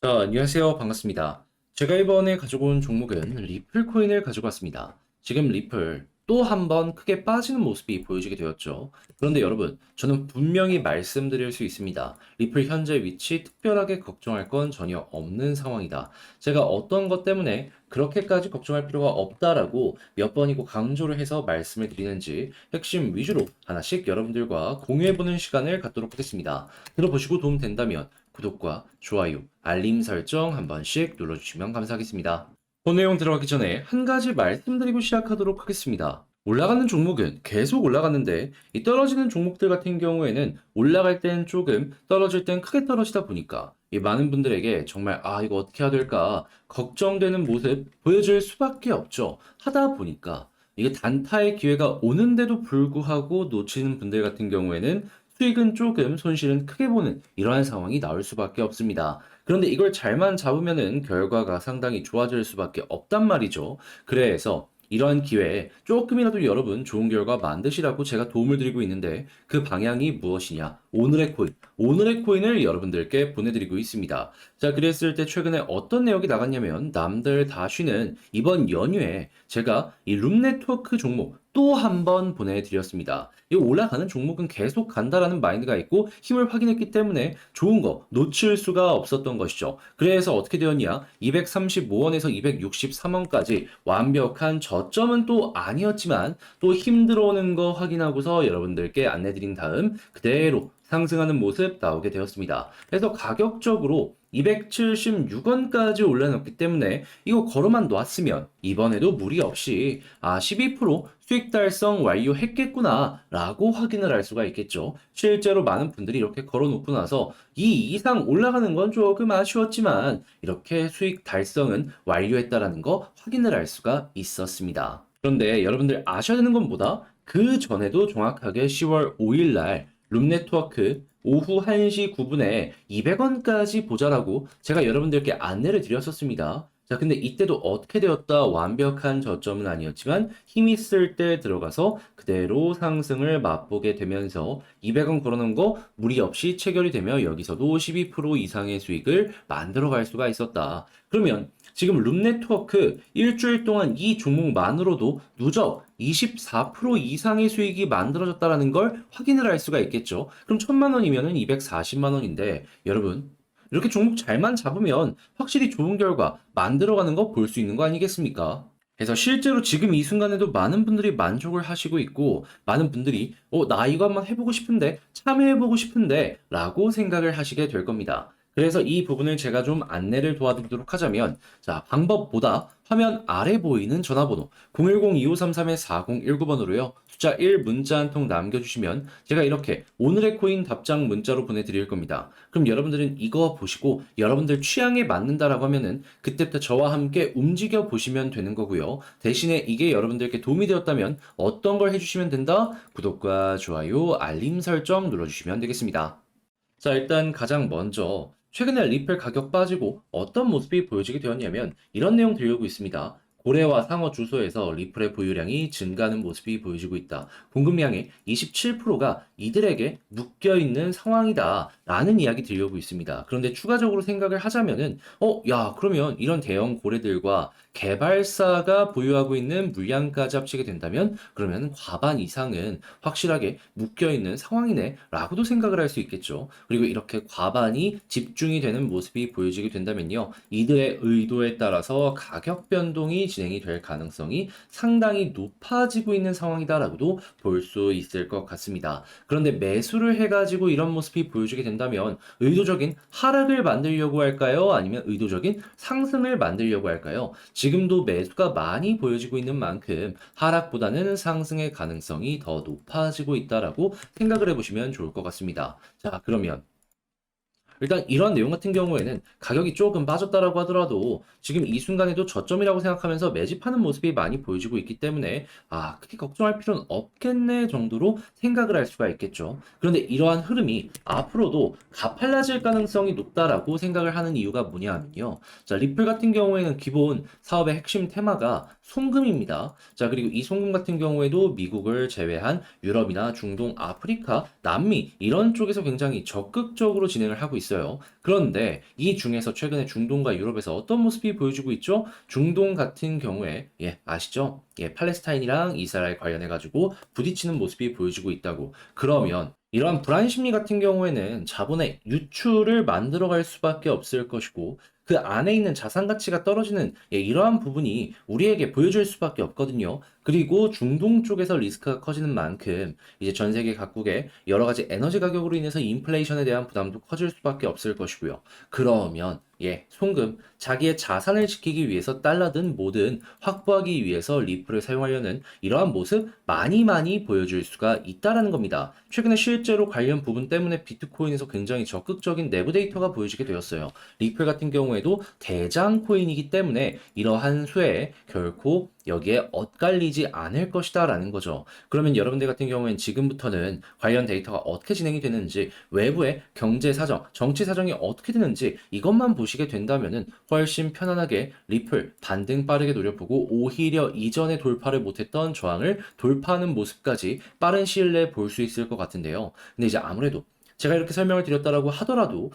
안녕하세요. 반갑습니다. 제가 이번에 가지고 온 종목은 리플 코인을 가지고 왔습니다. 지금 리플 또 한 번 크게 빠지는 모습이 보여지게 되었죠. 그런데 여러분, 저는 분명히 말씀드릴 수 있습니다. 리플 현재 위치 특별하게 걱정할 건 전혀 없는 상황이다. 제가 어떤 것 때문에 그렇게까지 걱정할 필요가 없다라고 몇 번이고 강조를 해서 말씀을 드리는지 핵심 위주로 하나씩 여러분들과 공유해보는 시간을 갖도록 하겠습니다. 들어보시고 도움 된다면 구독과 좋아요, 알림 설정 한 번씩 눌러주시면 감사하겠습니다. 본 내용 들어가기 전에 한 가지 말씀드리고 시작하도록 하겠습니다. 올라가는 종목은 계속 올라갔는데 이 떨어지는 종목들 같은 경우에는 올라갈 땐 조금 떨어질 땐 크게 떨어지다 보니까 이 많은 분들에게 정말 이거 어떻게 해야 될까 걱정되는 모습 보여줄 수밖에 없죠. 하다 보니까 이게 단타의 기회가 오는데도 불구하고 놓치는 분들 같은 경우에는 수익은 조금 손실은 크게 보는 이러한 상황이 나올 수밖에 없습니다. 그런데 이걸 잘만 잡으면은 결과가 상당히 좋아질 수밖에 없단 말이죠. 그래서 이러한 기회에 조금이라도 여러분 좋은 결과 만드시라고 제가 도움을 드리고 있는데 그 방향이 무엇이냐? 오늘의 코인. 오늘의 코인을 여러분들께 보내드리고 있습니다. 자, 그랬을 때 최근에 어떤 내역이 나갔냐면 남들 다 쉬는 이번 연휴에 제가 이 룸네트워크 종목 또 한 번 보내드렸습니다. 이 올라가는 종목은 계속 간다라는 마인드가 있고 힘을 확인했기 때문에 좋은 거 놓칠 수가 없었던 것이죠. 그래서 어떻게 되었냐? 235원에서 263원까지 완벽한 저점은 또 아니었지만 또 힘들어오는 거 확인하고서 여러분들께 안내드린 다음 그대로 상승하는 모습 나오게 되었습니다. 그래서 가격적으로 276원까지 올려놨기 때문에 이거 걸어만 놨으면 이번에도 무리 없이 12% 수익 달성 완료했겠구나 라고 확인을 할 수가 있겠죠. 실제로 많은 분들이 이렇게 걸어놓고 나서 이 이상 올라가는 건 조금 아쉬웠지만 이렇게 수익 달성은 완료했다라는 거 확인을 할 수가 있었습니다. 그런데 여러분들 아셔야 되는 건 뭐다? 그 전에도 정확하게 10월 5일 날 룸네트워크 오후 1시 9분에 200원까지 보자라고 제가 여러분들께 안내를 드렸었습니다. 자, 근데 이때도 어떻게 되었다? 완벽한 저점은 아니었지만 힘 있을 때 들어가서 그대로 상승을 맛보게 되면서 200원 걸어놓은 거 무리 없이 체결이 되며 여기서도 12% 이상의 수익을 만들어 갈 수가 있었다. 그러면 지금 룸네트워크 일주일 동안 이 종목만으로도 누적 24% 이상의 수익이 만들어졌다는 걸 확인을 할 수가 있겠죠. 그럼 1000만 원이면은 240만 원인데 여러분 이렇게 종목 잘만 잡으면 확실히 좋은 결과 만들어가는 거 볼 수 있는 거 아니겠습니까? 그래서 실제로 지금 이 순간에도 많은 분들이 만족을 하시고 있고 많은 분들이 나 이거 한번 해보고 싶은데 참여해보고 싶은데 라고 생각을 하시게 될 겁니다. 그래서 이 부분을 제가 좀 안내를 도와드리도록 하자면 자, 방법보다 화면 아래 보이는 전화번호 010-2533-4019번으로요. 숫자 1 문자 한 통 남겨주시면 제가 이렇게 오늘의 코인 답장 문자로 보내드릴 겁니다. 그럼 여러분들은 이거 보시고 여러분들 취향에 맞는다라고 하면은 그때부터 저와 함께 움직여 보시면 되는 거고요. 대신에 이게 여러분들께 도움이 되었다면 어떤 걸 해주시면 된다? 구독과 좋아요, 알림 설정 눌러주시면 되겠습니다. 자, 일단 가장 먼저 최근에 리플 가격 빠지고 어떤 모습이 보여지게 되었냐면 이런 내용 들려오고 있습니다. 고래와 상어 주소에서 리플의 보유량이 증가하는 모습이 보여지고 있다. 공급량의 27%가 이들에게 묶여 있는 상황이다. 라는 이야기 들려오고 있습니다. 그런데 추가적으로 생각을 하자면은, 야, 그러면 이런 대형 고래들과 개발사가 보유하고 있는 물량까지 합치게 된다면, 그러면 과반 이상은 확실하게 묶여 있는 상황이네. 라고도 생각을 할 수 있겠죠. 그리고 이렇게 과반이 집중이 되는 모습이 보여지게 된다면요. 이들의 의도에 따라서 가격 변동이 진행이 될 가능성이 상당히 높아지고 있는 상황이다라고도 볼 수 있을 것 같습니다. 그런데 매수를 해가지고 이런 모습이 보여지게 된다면 의도적인 하락을 만들려고 할까요? 아니면 의도적인 상승을 만들려고 할까요? 지금도 매수가 많이 보여지고 있는 만큼 하락보다는 상승의 가능성이 더 높아지고 있다라고 생각을 해보시면 좋을 것 같습니다. 자, 그러면 일단 이런 내용 같은 경우에는 가격이 조금 빠졌다라고 하더라도 지금 이 순간에도 저점이라고 생각하면서 매집하는 모습이 많이 보여지고 있기 때문에 크게 걱정할 필요는 없겠네 정도로 생각을 할 수가 있겠죠. 그런데 이러한 흐름이 앞으로도 가팔라질 가능성이 높다라고 생각을 하는 이유가 뭐냐 하면요. 자, 리플 같은 경우에는 기본 사업의 핵심 테마가 송금입니다. 자, 그리고 이 송금 같은 경우에도 미국을 제외한 유럽이나 중동, 아프리카, 남미 이런 쪽에서 굉장히 적극적으로 진행을 하고 있습니다. 있어요. 그런데 이 중에서 최근에 중동과 유럽에서 어떤 모습이 보여지고 있죠? 중동 같은 경우에 아시죠? 팔레스타인이랑 이스라엘 관련해 가지고 부딪히는 모습이 보여지고 있다고. 그러면 이러한 불안 심리 같은 경우에는 자본의 유출을 만들어갈 수밖에 없을 것이고 그 안에 있는 자산 가치가 떨어지는 이러한 부분이 우리에게 보여줄 수밖에 없거든요. 그리고 중동 쪽에서 리스크가 커지는 만큼 이제 전 세계 각국의 여러 가지 에너지 가격으로 인해서 인플레이션에 대한 부담도 커질 수밖에 없을 것이고요. 그러면 송금, 자기의 자산을 지키기 위해서 달러든 뭐든 확보하기 위해서 리플을 사용하려는 이러한 모습 많이 많이 보여줄 수가 있다라는 겁니다. 최근에 실제로 관련 부분 때문에 비트코인에서 굉장히 적극적인 내부 데이터가 보여지게 되었어요. 리플 같은 경우에도 대장 코인이기 때문에 이러한 수에 결코 여기에 엇갈리지 않을 것이다 라는 거죠. 그러면 여러분들 같은 경우에는 지금부터는 관련 데이터가 어떻게 진행이 되는지, 외부의 경제 사정, 정치 사정이 어떻게 되는지 이것만 보시게 된다면은 훨씬 편안하게 리플 반등 빠르게 노려보고 오히려 이전에 돌파를 못했던 저항을 돌파하는 모습까지 빠른 시일 내에 볼 수 있을 것 같은데요. 근데 이제 아무래도 제가 이렇게 설명을 드렸다라고 하더라도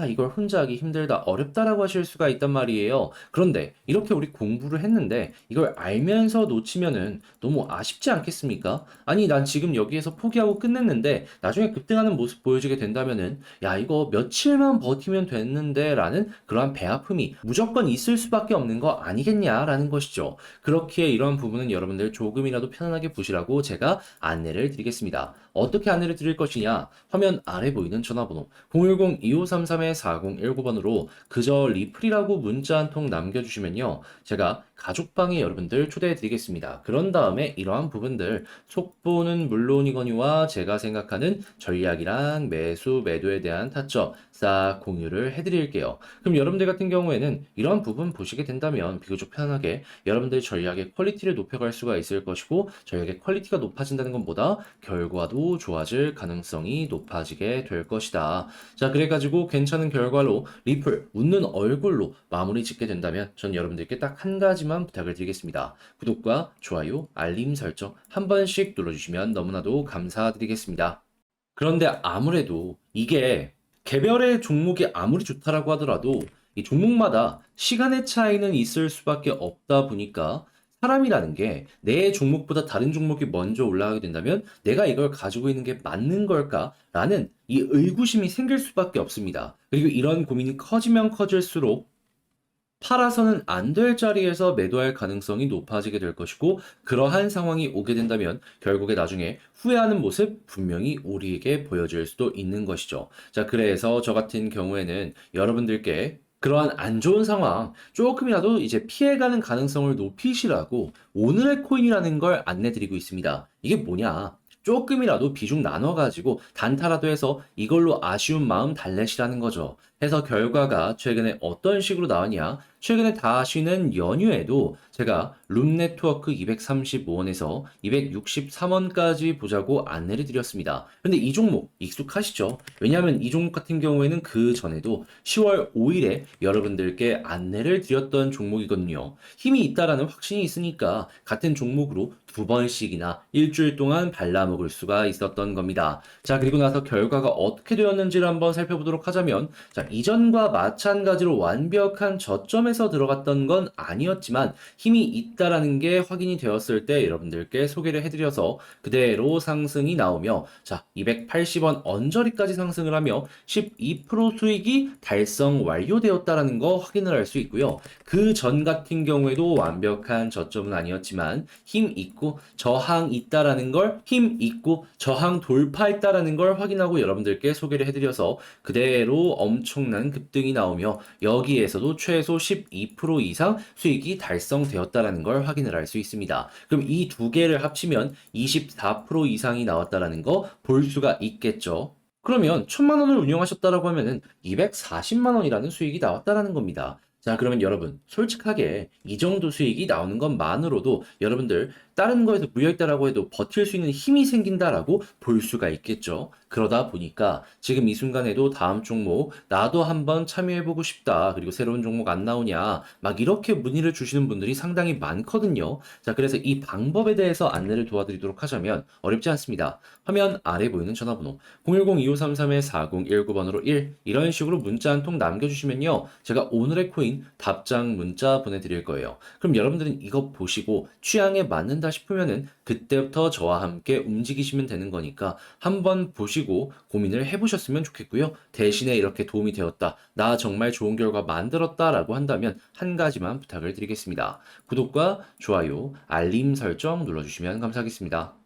이걸 혼자 하기 힘들다, 어렵다라고 하실 수가 있단 말이에요. 그런데 이렇게 우리 공부를 했는데 이걸 알면서 놓치면은 너무 아쉽지 않겠습니까? 아니, 난 지금 여기에서 포기하고 끝냈는데 나중에 급등하는 모습 보여주게 된다면은 야, 이거 며칠만 버티면 됐는데 라는 그러한 배 아픔이 무조건 있을 수밖에 없는 거 아니겠냐라는 것이죠. 그렇기에 이러한 부분은 여러분들 조금이라도 편안하게 보시라고 제가 안내를 드리겠습니다. 어떻게 안내를 드릴 것이냐? 화면 아래 보이는 전화번호 010-2533-4019번으로 그저 리플이라고 문자 한 통 남겨주시면요. 제가 가족방에 여러분들 초대해 드리겠습니다. 그런 다음에 이러한 부분들 속보는 물론이거니와 제가 생각하는 전략이랑 매수, 매도에 대한 타점 싹 공유를 해드릴게요. 그럼 여러분들 같은 경우에는 이러한 부분 보시게 된다면 비교적 편하게 여러분들 전략의 퀄리티를 높여갈 수가 있을 것이고 전략의 퀄리티가 높아진다는 것보다 결과도 좋아질 가능성이 높아지게 될 것이다. 자, 그래가지고 괜찮은 결과로 리플 웃는 얼굴로 마무리 짓게 된다면 전 여러분들께 딱 한 가지만 부탁을 드리겠습니다. 구독과 좋아요, 알림 설정 한 번씩 눌러주시면 너무나도 감사드리겠습니다. 그런데 아무래도 이게 개별의 종목이 아무리 좋다라고 하더라도 이 종목마다 시간의 차이는 있을 수밖에 없다 보니까 사람이라는 게 내 종목보다 다른 종목이 먼저 올라가게 된다면 내가 이걸 가지고 있는 게 맞는 걸까라는 이 의구심이 생길 수밖에 없습니다. 그리고 이런 고민이 커지면 커질수록 팔아서는 안 될 자리에서 매도할 가능성이 높아지게 될 것이고 그러한 상황이 오게 된다면 결국에 나중에 후회하는 모습 분명히 우리에게 보여질 수도 있는 것이죠. 자, 그래서 저 같은 경우에는 여러분들께 그러한 안 좋은 상황 조금이라도 이제 피해가는 가능성을 높이시라고 오늘의 코인이라는 걸 안내드리고 있습니다. 이게 뭐냐? 조금이라도 비중 나눠가지고 단타라도 해서 이걸로 아쉬운 마음 달래시라는 거죠. 해서 결과가 최근에 어떤 식으로 나왔냐? 최근에 다시는 연휴에도 제가 룸 네트워크 235원에서 263원까지 보자고 안내를 드렸습니다. 근데 이 종목 익숙하시죠? 왜냐하면 이 종목 같은 경우에는 그 전에도 10월 5일에 여러분들께 안내를 드렸던 종목이거든요. 힘이 있다라는 확신이 있으니까 같은 종목으로 두 번씩이나 일주일 동안 발라먹을 수가 있었던 겁니다. 자, 그리고 나서 결과가 어떻게 되었는지를 한번 살펴보도록 하자면, 자, 이전과 마찬가지로 완벽한 저점에서 들어갔던 건 아니었지만 힘이 있다라는 게 확인이 되었을 때 여러분들께 소개를 해드려서 그대로 상승이 나오며, 자, 280원 언저리까지 상승을 하며 12% 수익이 달성 완료되었다라는 거 확인을 할 수 있고요. 그 전 같은 경우에도 완벽한 저점은 아니었지만 힘 있고 저항 있다라는 걸 힘 있고 저항 돌파했다라는 걸 확인하고 여러분들께 소개를 해드려서 그대로 엄청난 급등이 나오며 여기에서도 최소 12% 이상 수익이 달성되었다라는 걸 확인을 할 수 있습니다. 그럼 이 두 개를 합치면 24% 이상이 나왔다라는 거 볼 수가 있겠죠. 그러면 1000만 원을 운용하셨다라고 하면은 240만 원이라는 수익이 나왔다라는 겁니다. 자, 그러면 여러분, 솔직하게 이 정도 수익이 나오는 것만으로도 여러분들 다른 거에서 물려있다라고 해도 버틸 수 있는 힘이 생긴다라고 볼 수가 있겠죠. 그러다 보니까 지금 이 순간에도 다음 종목 나도 한번 참여해보고 싶다. 그리고 새로운 종목 안 나오냐. 막 이렇게 문의를 주시는 분들이 상당히 많거든요. 자, 그래서 이 방법에 대해서 안내를 도와드리도록 하자면 어렵지 않습니다. 화면 아래 보이는 전화번호 010-2533-4019번으로 1 이런 식으로 문자 한 통 남겨주시면요. 제가 오늘의 코인 답장 문자 보내드릴 거예요. 그럼 여러분들은 이거 보시고 취향에 맞는다 싶으면은 그때부터 저와 함께 움직이시면 되는 거니까 한번 보시고 고민을 해보셨으면 좋겠고요. 대신에 이렇게 도움이 되었다. 나 정말 좋은 결과 만들었다라고 한다면 한 가지만 부탁을 드리겠습니다. 구독과 좋아요, 알림 설정 눌러주시면 감사하겠습니다.